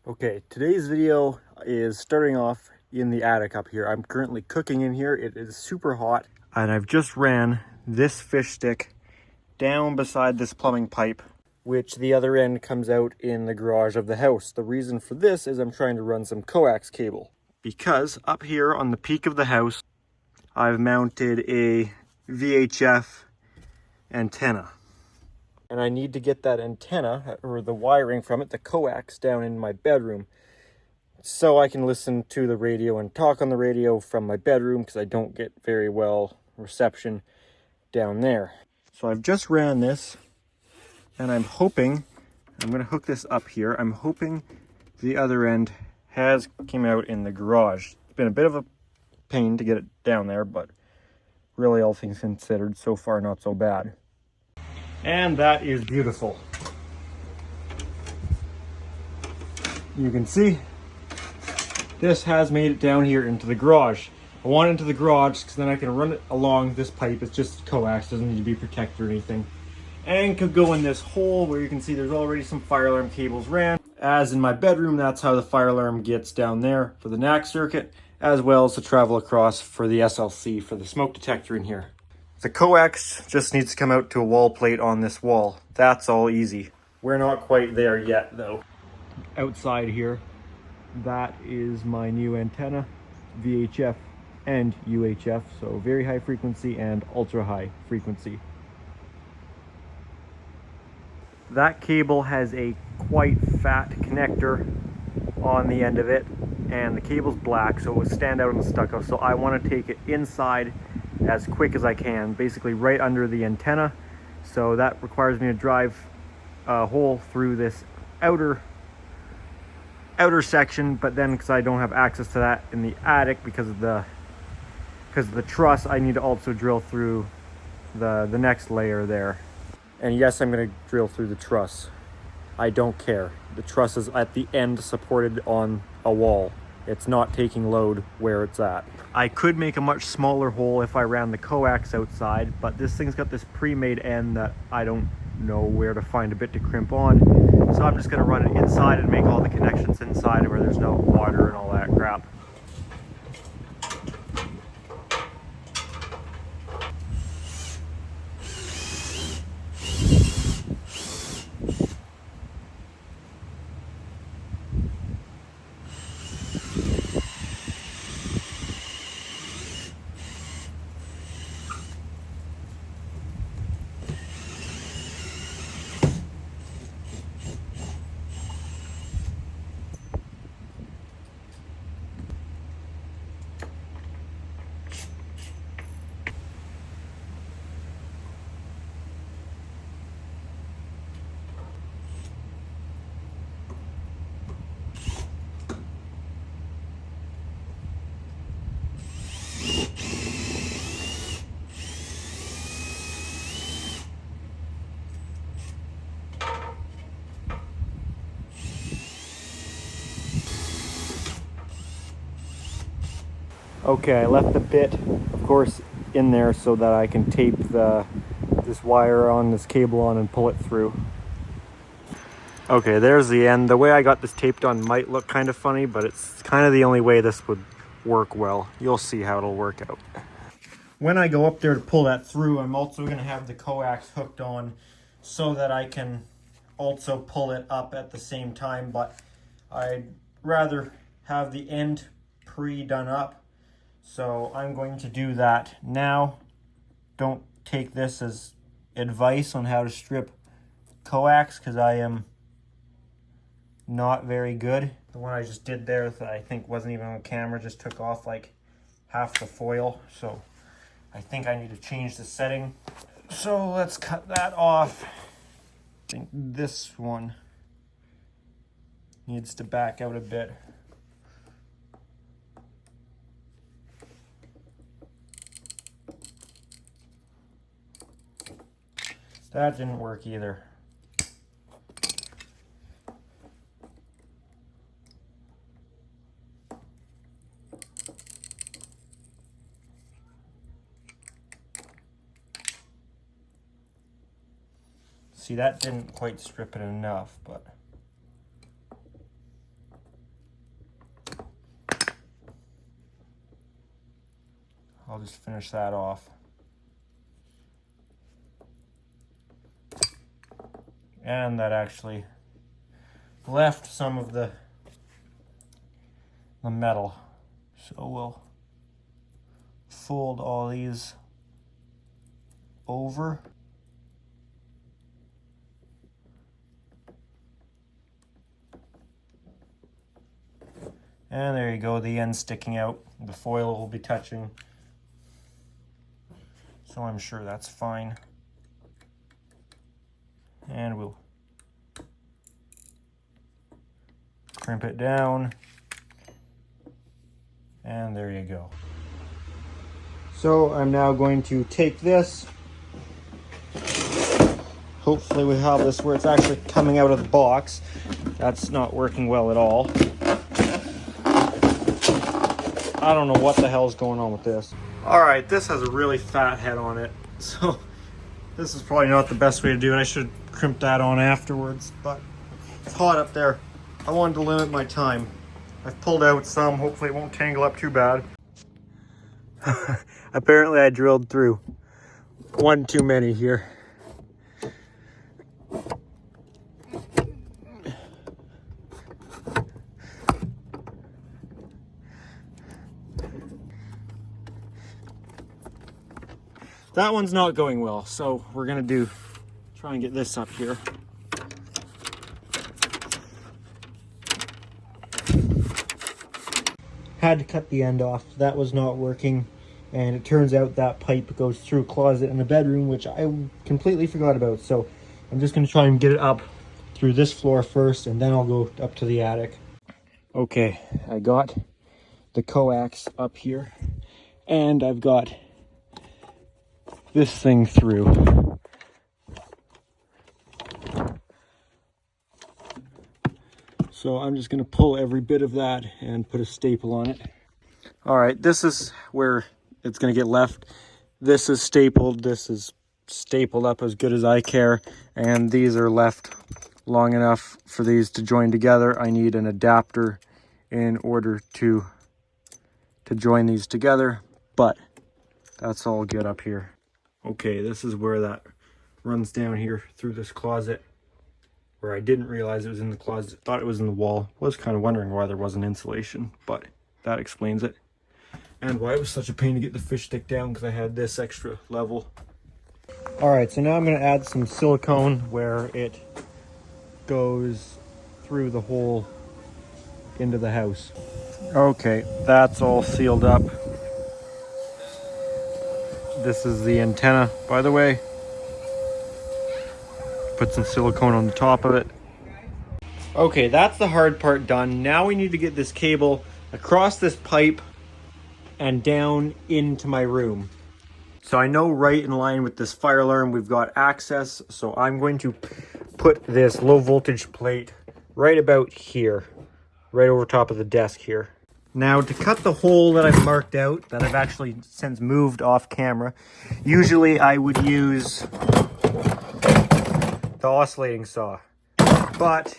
Okay, today's video is starting off in the attic up here. I'm currently cooking in here. It is super hot. And I've just ran this fish stick down beside this plumbing pipe, which the other end comes out in the garage of the house. The reason for this is I'm trying to run some coax cable. Because up here on the peak of the house, I've mounted a VHF antenna. And I need to get that antenna, or the wiring from it, the coax, down in my bedroom, so I can listen to the radio and talk on the radio from my bedroom, because I don't get very well reception down there. So I've just ran this, and I'm hoping, I'm going to hook this up here, I'm hoping the other end has came out in the garage. It's been a bit of a pain to get it down there, but really all things considered, so far not so bad. And that is beautiful. You can see this has made it down here into the garage. I want it into the garage because then I can run it along this pipe. It's just coax, doesn't need to be protected or anything. And could go in this hole where you can see there's already some fire alarm cables ran. As in my bedroom, that's how the fire alarm gets down there for the NAC circuit, as well as to travel across for the SLC for the smoke detector in here. The coax just needs to come out to a wall plate on this wall. That's all easy. We're not quite there yet though. Outside here, that is my new antenna, VHF and UHF, so very high frequency and ultra high frequency. That cable has a quite fat connector on the end of it, and the cable's black, so it will stand out in the stucco. So I want to take it inside as quick as I can, basically right under the antenna. So that requires me to drive a hole through this outer section, but then because I don't have access to that in the attic because of the truss, I need to also drill through the next layer there. And yes, I'm going to drill through the truss. I don't care. The truss is at the end, supported on a wall. It's not taking load where it's at. I could make a much smaller hole if I ran the coax outside, but this thing's got this pre-made end that I don't know where to find a bit to crimp on. So I'm just gonna run it inside and make all the connections inside where there's no water and all that crap. Okay, I left the bit, of course, in there so that I can tape this wire on, this cable on, and pull it through. Okay, there's the end. The way I got this taped on might look kind of funny, but it's kind of the only way this would work well. You'll see how it'll work out. When I go up there to pull that through, I'm also going to have the coax hooked on so that I can also pull it up at the same time, but I'd rather have the end pre-done up. So I'm going to do that now. Don't take this as advice on how to strip coax, because I am not very good. The one I just did there that I think wasn't even on camera just took off like half the foil. So I think I need to change the setting. So let's cut that off. I think this one needs to back out a bit. That didn't work either. See, that didn't quite strip it enough, but I'll just finish that off. And that actually left some of the metal. So we'll fold all these over. And there you go, the end sticking out. The foil will be touching. So I'm sure that's fine. And we'll crimp it down. And there you go. So I'm now going to take this. Hopefully we have this where it's actually coming out of the box. That's not working well at all. I don't know what the hell's going on with this. All right, this has a really fat head on it. So this is probably not the best way to do it. I should crimp that on afterwards, but it's hot up there. I wanted to limit my time. I've pulled out some, hopefully it won't tangle up too bad. Apparently I drilled through one too many here. That one's not going well, so we're gonna try and get this up here. Had to cut the end off. That was not working, and it turns out that pipe goes through a closet in a bedroom, which I completely forgot about. So I'm just gonna try and get it up through this floor first, and then I'll go up to the attic. Okay, I got the coax up here, and I've got this thing through. So I'm just gonna pull every bit of that and put a staple on it. All right, this is where it's gonna get left. This is stapled, this is stapled up as good as I care, and these are left long enough for these to join together. I need an adapter in order to join these together, but that's all good up here. Okay, this is where that runs down here through this closet, where I didn't realize it was in the closet, thought it was in the wall. Was kind of wondering why there wasn't insulation, but that explains it. And why it was such a pain to get the fish stick down, because I had this extra level. All right, so now I'm gonna add some silicone where it goes through the hole into the house. Okay, that's all sealed up. This is the antenna, by the way. Put some silicone on the top of it. Okay, that's the hard part done. Now we need to get this cable across this pipe and down into my room. So I know right in line with this fire alarm we've got access, so I'm going to put this low voltage plate right about here, right over top of the desk here. Now to cut the hole that I've marked out, that I've actually since moved off camera, usually I would use the oscillating saw, but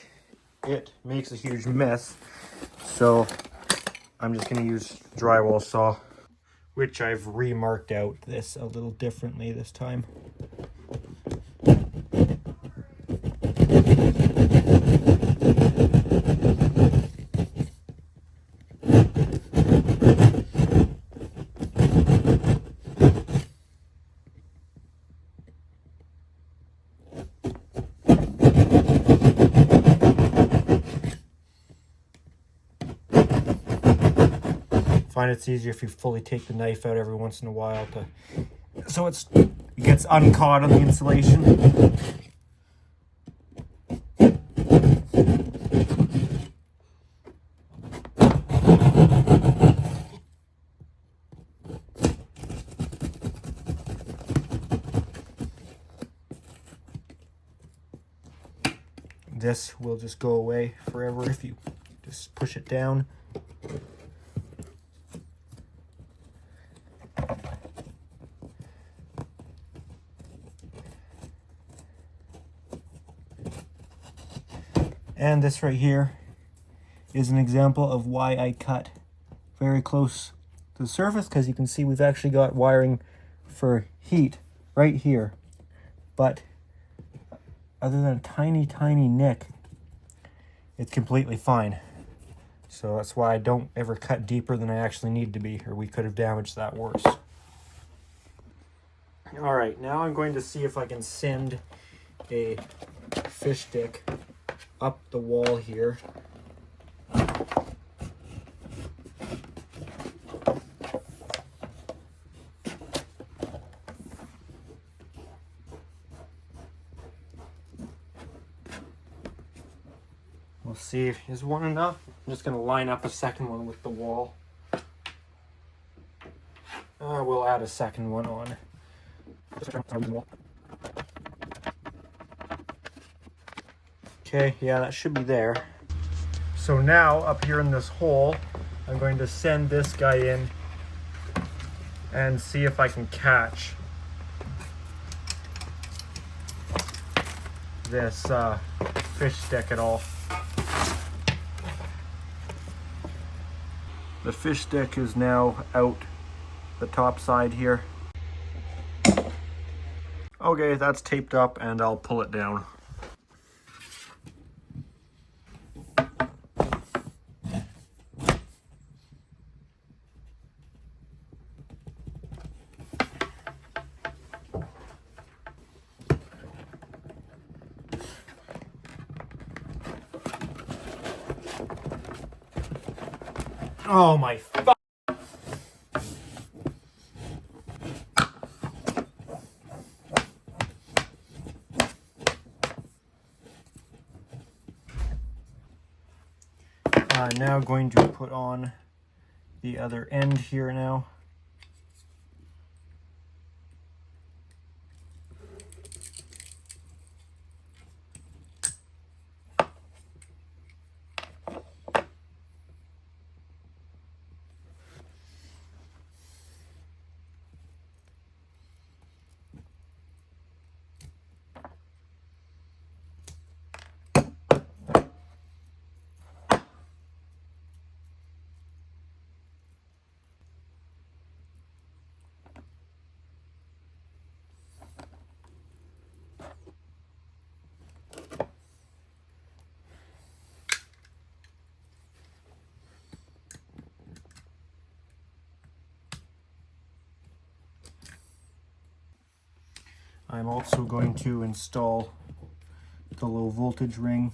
it makes a huge mess, so I'm just going to use drywall saw, which I've remarked out this a little differently this time. Find it's easier if you fully take the knife out every once in a while so it gets uncaught on the insulation. This will just go away forever if you just push it down. And this right here is an example of why I cut very close the surface, because you can see we've actually got wiring for heat right here. But other than a tiny, tiny nick, it's completely fine. So that's why I don't ever cut deeper than I actually need to be, or we could have damaged that worse. All right, now I'm going to see if I can send a fish stick up the wall here. We'll see if is one enough. I'm just going to line up a second one with the wall. We'll add a second one on. Okay, yeah, that should be there. So now, up here in this hole, I'm going to send this guy in and see if I can catch this fish stick at all. The fish stick is now out the top side here. Okay, that's taped up and I'll pull it down. Oh my fuck. I'm now going to put on the other end here now. I'm also going to install the low voltage ring.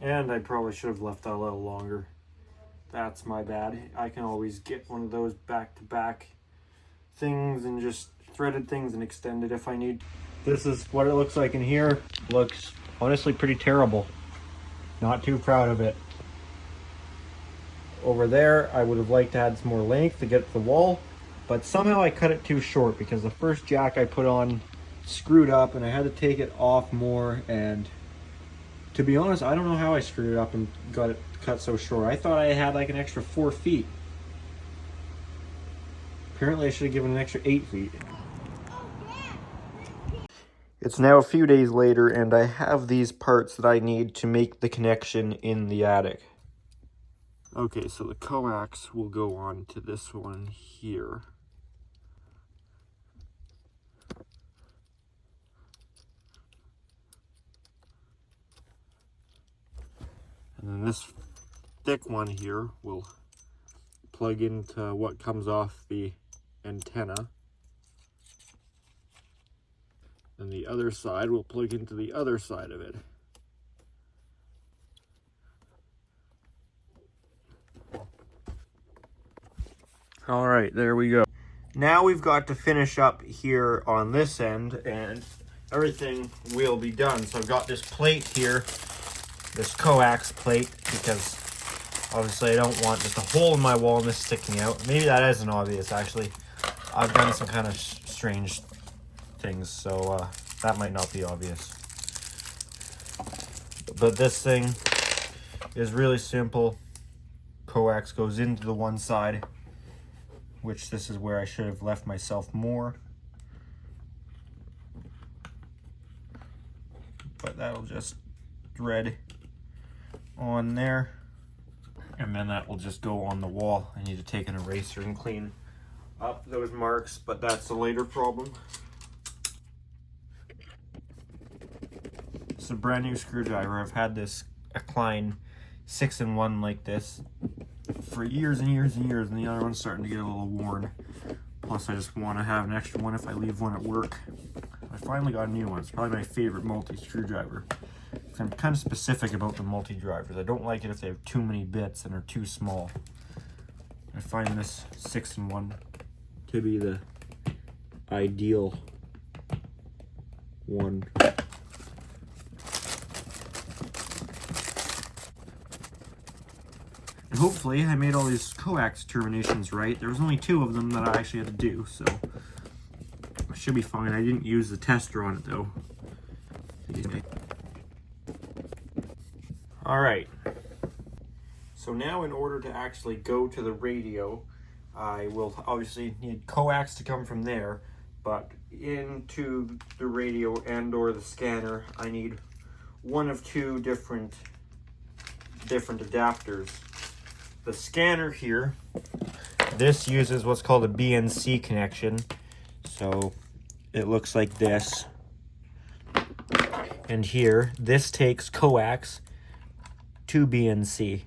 And I probably should have left that a little longer. That's my bad. I can always get one of those back-to-back things and just threaded things and extend it if I need. This is what it looks like in here. Looks honestly pretty terrible. Not too proud of it. Over there, I would have liked to add some more length to get to the wall, but somehow I cut it too short because the first jack I put on screwed up and I had to take it off more, and to be honest, I don't know how I screwed it up and got it cut so short. I thought I had like an extra 4 feet. Apparently I should have given an extra 8 feet. It's now a few days later and I have these parts that I need to make the connection in the attic. Okay, so the coax will go on to this one here. And then this thick one here will plug into what comes off the antenna. And the other side will plug into the other side of it. All right, there we go. Now we've got to finish up here on this end and everything will be done. So I've got this plate here, this coax plate, because obviously I don't want just a hole in my wall and this sticking out. Maybe that isn't obvious actually. I've done some kind of strange things, so that might not be obvious. But this thing is really simple. Coax goes into the one side, which this is where I should have left myself more. But that'll just thread on there, and then that will just go on the wall. I need to take an eraser and clean up those marks, but that's a later problem. It's a brand new screwdriver. I've had this Klein 6-in-1 like this for years and years and years, and the other one's starting to get a little worn. Plus I just want to have an extra one if I leave one at work. I finally got a new one. It's probably my favorite multi-screwdriver. I'm kind of specific about the multi-drivers. I don't like it if they have too many bits and are too small. I find this 6-in-1 to be the ideal one. And hopefully I made all these coax terminations right. There was only 2 of them that I actually had to do, so I should be fine. I didn't use the tester on it though. Alright, so now in order to actually go to the radio, I will obviously need coax to come from there, but into the radio and or the scanner I need one of 2 different adapters. The scanner here, this uses what's called a BNC connection, so it looks like this. And here, this takes coax to BNC.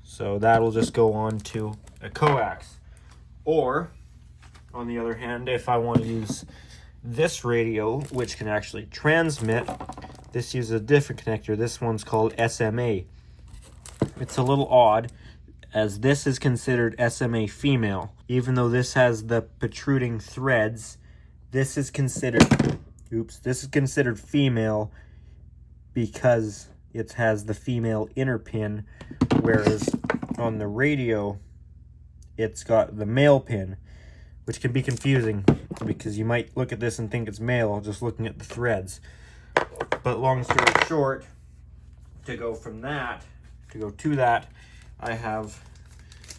So that'll just go on to a coax. Or, on the other hand, if I want to use this radio, which can actually transmit, this uses a different connector. This one's called SMA. It's a little odd, as this is considered SMA female. Even though this has the protruding threads, this is considered female because it has the female inner pin, whereas on the radio it's got the male pin, which can be confusing because you might look at this and think it's male just looking at the threads. But long story short, to go to that, I have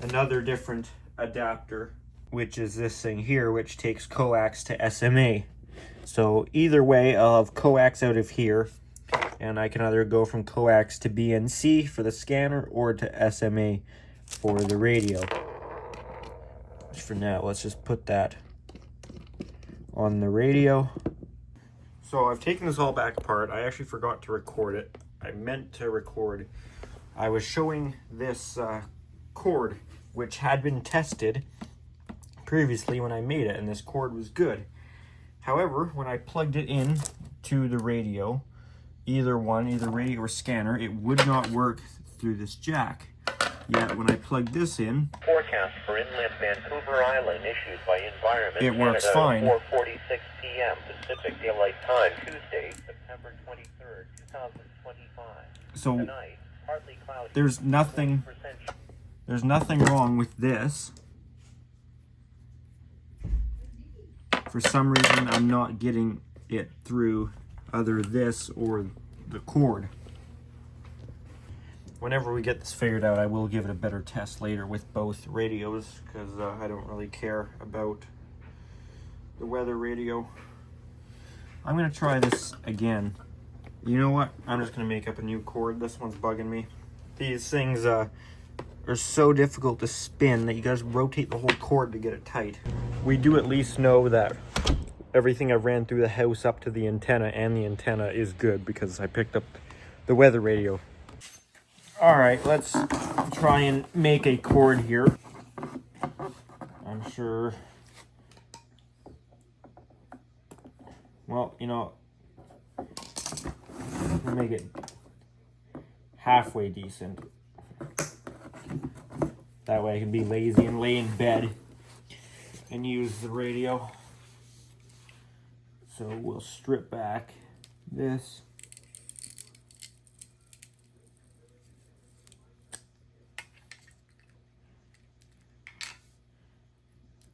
another different adapter, which is this thing here, which takes coax to SMA. So either way, I'll have coax out of here, and I can either go from coax to BNC for the scanner or to SMA for the radio. For now, let's just put that on the radio. So I've taken this all back apart. I actually forgot to record it. I meant to record. I was showing this cord, which had been tested previously when I made it, and this cord was good. However, when I plugged it in to the radio, either radio or scanner, it would not work through this jack. Yet when I plugged this in, forecast for inland Vancouver Island issued by Environment it works fine. 4:46 p.m. Pacific Daylight Time, Tuesday, September 23rd, 2025. So tonight, partly cloudy. There's nothing wrong with this. For some reason, I'm not getting it through either this or the cord. Whenever we get this figured out, I will give it a better test later with both radios, because I don't really care about the weather radio. I'm going to try this again. You know what? I'm just going to make up a new cord. This one's bugging me. These things are so difficult to spin that you guys rotate the whole cord to get it tight. We do at least know that everything I ran through the house up to the antenna and the antenna is good, because I picked up the weather radio. Alright, let's try and make a cord here. I'm sure... Well, you know, we'll make it halfway decent. That way I can be lazy and lay in bed and use the radio. So we'll strip back this.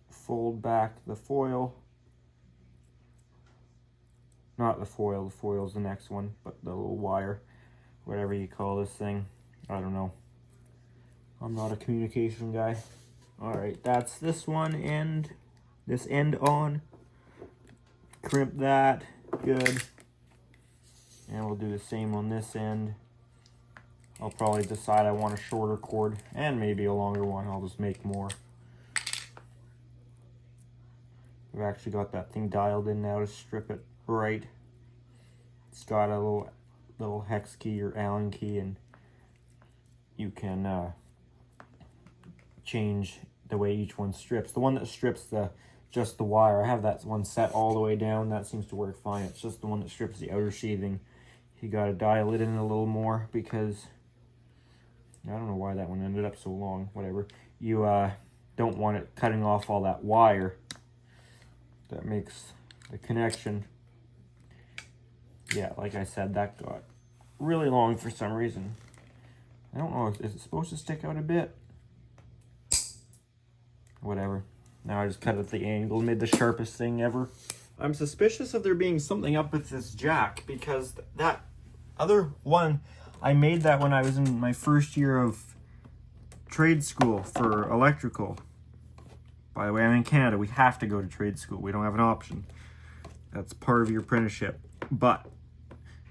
Fold back the foil. Not the foil is the next one, but the little wire, whatever you call this thing. I don't know. I'm not a communication guy. Alright, that's this one and this end on. crimp that, good. And we'll do the same on this end. I'll probably decide I want a shorter cord and maybe a longer one. I'll just make more. We've actually got that thing dialed in now to strip it right. It's got a little hex key or Allen key, and you can change the way each one strips. The one that strips just the wire, I have that one set all the way down. That seems to work fine. It's just the one that strips the outer sheathing. You got to dial it in a little more because I don't know why that one ended up so long. Whatever. You don't want it cutting off all that wire that makes the connection. Yeah, like I said, that got really long for some reason. I don't know, is it supposed to stick out a bit? Whatever. Now I just cut at the angle, made the sharpest thing ever. I'm suspicious of there being something up with this jack because that other one, I made that when I was in my first year of trade school for electrical. By the way, I'm in Canada. We have to go to trade school. We don't have an option. That's part of your apprenticeship. But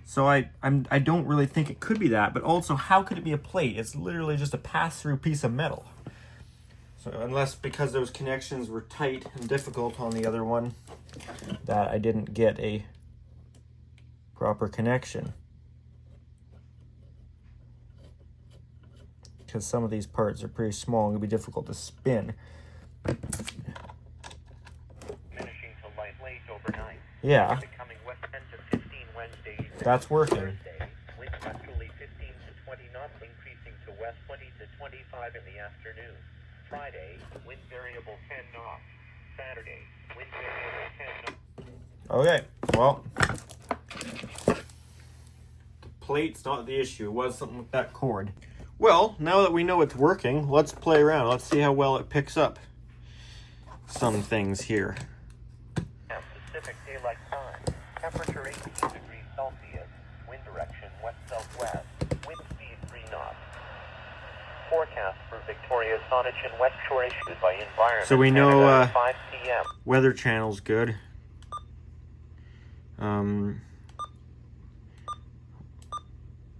so I don't really think it could be that, but also how could it be a plate? It's literally just a pass-through piece of metal. So unless because those connections were tight and difficult on the other one, that I didn't get a proper connection. Because some of these parts are pretty small and it'll be difficult to spin. Finishing to light late overnight. Yeah. Becoming west 10 to 15 Wednesday evening. That's working. Thursday, wind westerly 15 to 20 knots, increasing to west 20 to 25 in the afternoon. Friday, wind variable 10 knots. Saturday, wind variable 10 knots. Okay, well, the plate's not the issue. It was something with that cord. Well, now that we know it's working, let's play around. Let's see how well it picks up some things here. Pacific Daylight Time. Temperature 18 degrees Celsius. Wind direction west-southwest. Wind speed 3 knots. Forecast for Victoria, Saanich, and West Shore issued by Environment So we know Canada, 5 p.m. Weather Channel's good.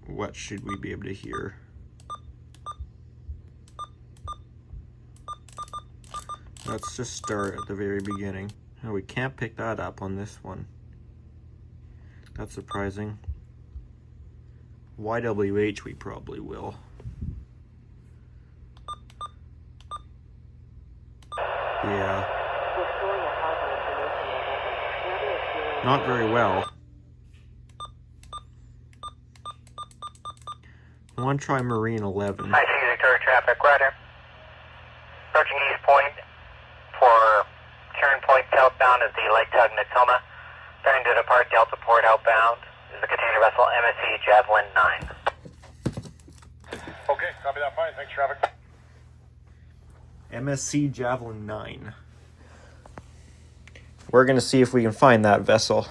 What should we be able to hear? Let's just start at the very beginning. Oh, we can't pick that up on this one. That's surprising. YWH we probably will. Yeah. Not very well. I want to try Marine 11. I see Victoria traffic, rider. Approaching East Point for turn point southbound is the Lake Tug Natoma. Starting to depart Delta Port outbound is the container vessel MSC Javelin 9. Okay, copy that, fine. Thanks, traffic. MSC Javelin 9. We're going to see if we can find that vessel.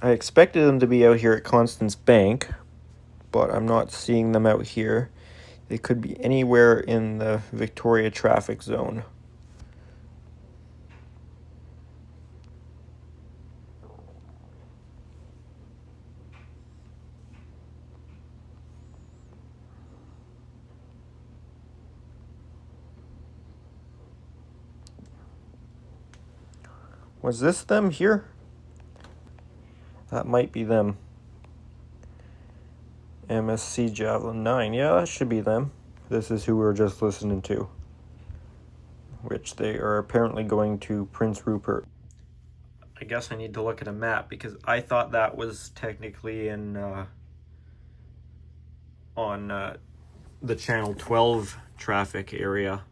I expected them to be out here at Constance Bank, but I'm not seeing them out here. They could be anywhere in the Victoria traffic zone. Was this them here? That might be them. MSC Javelin 9. Yeah, that should be them. This is who we were just listening to. Which they are apparently going to Prince Rupert. I guess I need to look at a map because I thought that was technically in on the Channel 12 traffic area.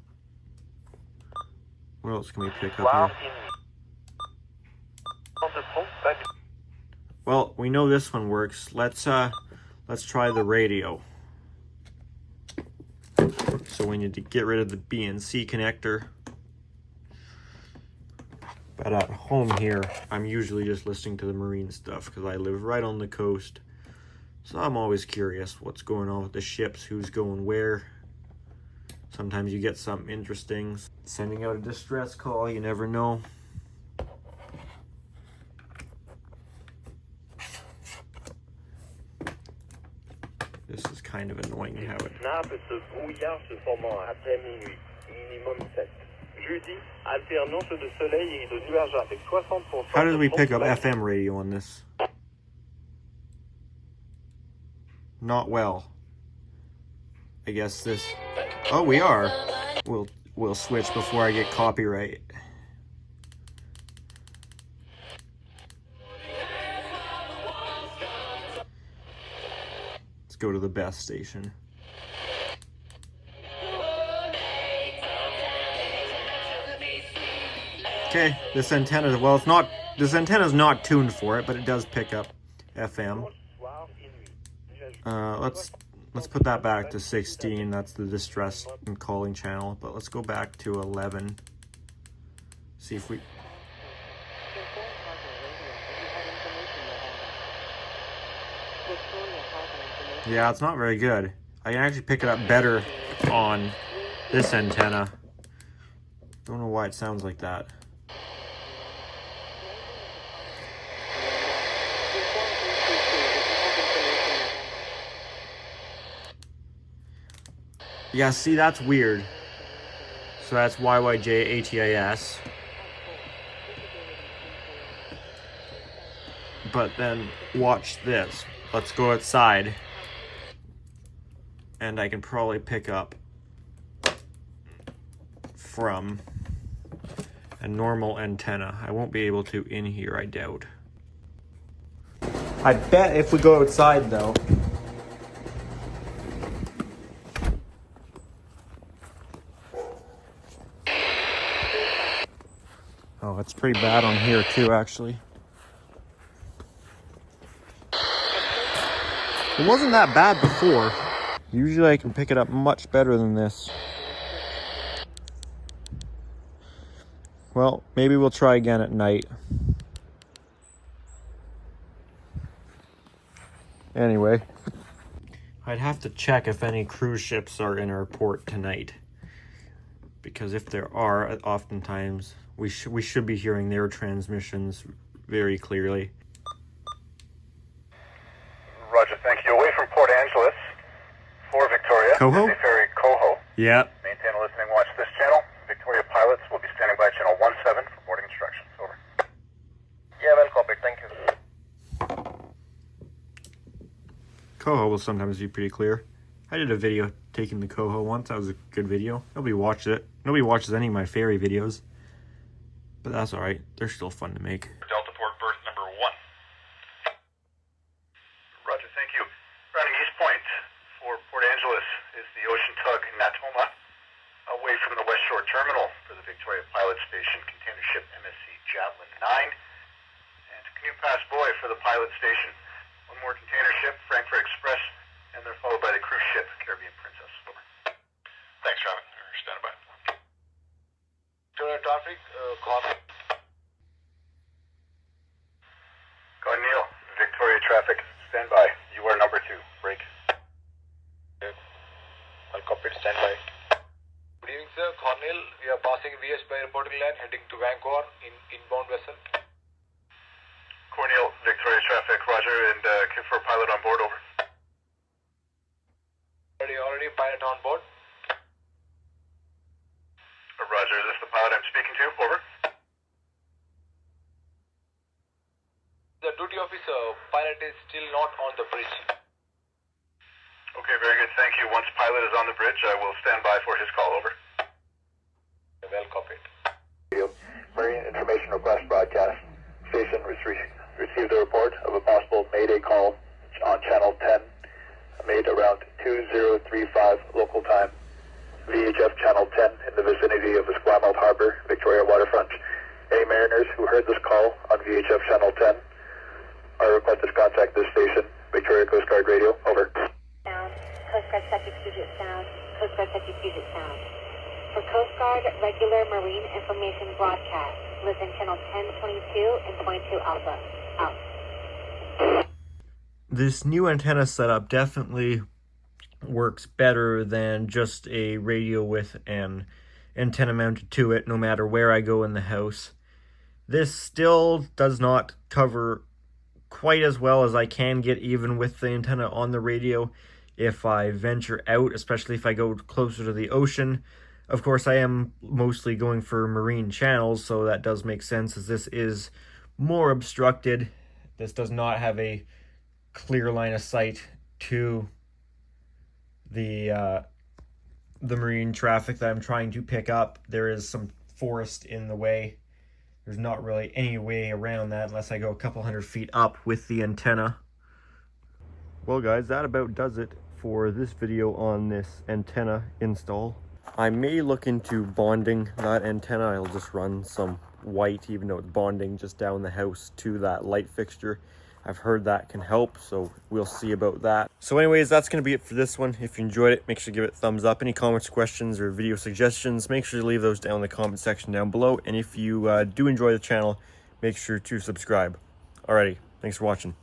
What else can we pick up here? Well, we know this one works. Let's try the radio. So we need to get rid of the B and C connector. But at home here, I'm usually just listening to the marine stuff because I live right on the coast. So I'm always curious what's going on with the ships, who's going where. Sometimes you get something interesting. Sending out a distress call, you never know. This is kind of annoying how it... Snap ce brouillard se formant après minuit, minimum 7. Jeudi, alternance de soleil et de nuages avec 60%. How did we pick up FM radio on this? Not well. I guess this... Oh, we are. We'll switch before I get copyright. Let's go to the best station. Okay, this antenna, well, it's not, this antenna is not tuned for it, but it does pick up FM. Let's put that back to 16. That's the distress and calling channel. But let's go back to 11. See if we... Yeah, it's not very good. I can actually pick it up better on this antenna. Don't know why it sounds like that. Yeah, see, that's weird. So that's YYJ ATIS. But then watch this. Let's go outside. And I can probably pick up from a normal antenna. I won't be able to in here, I doubt. I bet if we go outside though, oh, it's pretty bad on here too, actually. It wasn't that bad before. Usually I can pick it up much better than this. Well, maybe we'll try again at night. Anyway, I'd have to check if any cruise ships are in our port tonight. Because if there are, oftentimes we should be hearing their transmissions very clearly. Roger, thank you. Away from Port Angeles, for Victoria. Coho? Disney Ferry, Coho. Yeah. Maintain a listening watch this channel. Victoria pilots will be standing by channel 17 for boarding instructions. Over. Yeah, well copied. Thank you. Coho will sometimes be pretty clear. I did a video taking the Coho once. That was a good video. Nobody watched it. Nobody watches any of my ferry videos. But that's alright. They're still fun to make. Delta Port berth number 1. Roger, thank you. Rounding East Point for Port Angeles is the Ocean Tug Natoma. Away from the West Shore Terminal for the Victoria Pilot Station, container ship MSC Javelin 9. And Canoe Pass Boy for the Pilot Station. One more container ship, Frankfurt Express, and they're followed by the cruise ship, Caribbean Princess. Over. Thanks, Robin. Stand by. Victoria traffic, call. Neil, Victoria traffic, stand by. You are number 2. Break. I'll copy it, stand by. Good evening, sir. Cornell, we are passing VS by reporting line heading to Vancouver in inbound vessel. Cornell, Victoria traffic, roger, and for pilot on board, over. Already pilot on board. Roger, is this the pilot I'm speaking to? Over. The duty officer, pilot is still not on the bridge. Okay, very good, thank you. Once pilot is on the bridge, I will stand by for his call, over. Well copied. Marine Information Request Broadcast. Station received a report of a possible Mayday call on Channel 10, made around 2035 local time. VHF Channel 10 in the vicinity of Esquimalt Harbor, Victoria waterfront. Any mariners who heard this call on VHF Channel 10 are requested to contact this station, Victoria Coast Guard Radio. Over. Sound. Coast Guard subject Puget Sound. Coast Guard subject Puget Sound. For Coast Guard regular marine information broadcast, Listen, channel 10, 22, and 22 alpha. Out. This new antenna setup definitely works better than just a radio with an antenna mounted to it, no matter where I go in the house. This still does not cover quite as well as I can get even with the antenna on the radio if I venture out, especially if I go closer to the ocean. Of course, I am mostly going for marine channels, so that does make sense as this is more obstructed. This does not have a clear line of sight to the marine traffic that I'm trying to pick up. There is some forest in the way. There's not really any way around that unless I go a couple hundred feet up with the antenna. Well guys, that about does it for this video on this antenna install. I may look into bonding that antenna. I'll just run some white, even though it's bonding, just down the house to that light fixture. I've heard that can help, so we'll see about that. So anyways, that's going to be it for this one. If you enjoyed it, make sure to give it a thumbs up. Any comments, questions, or video suggestions, make sure to leave those down in the comment section down below. And if you do enjoy the channel, make sure to subscribe. Alrighty, thanks for watching.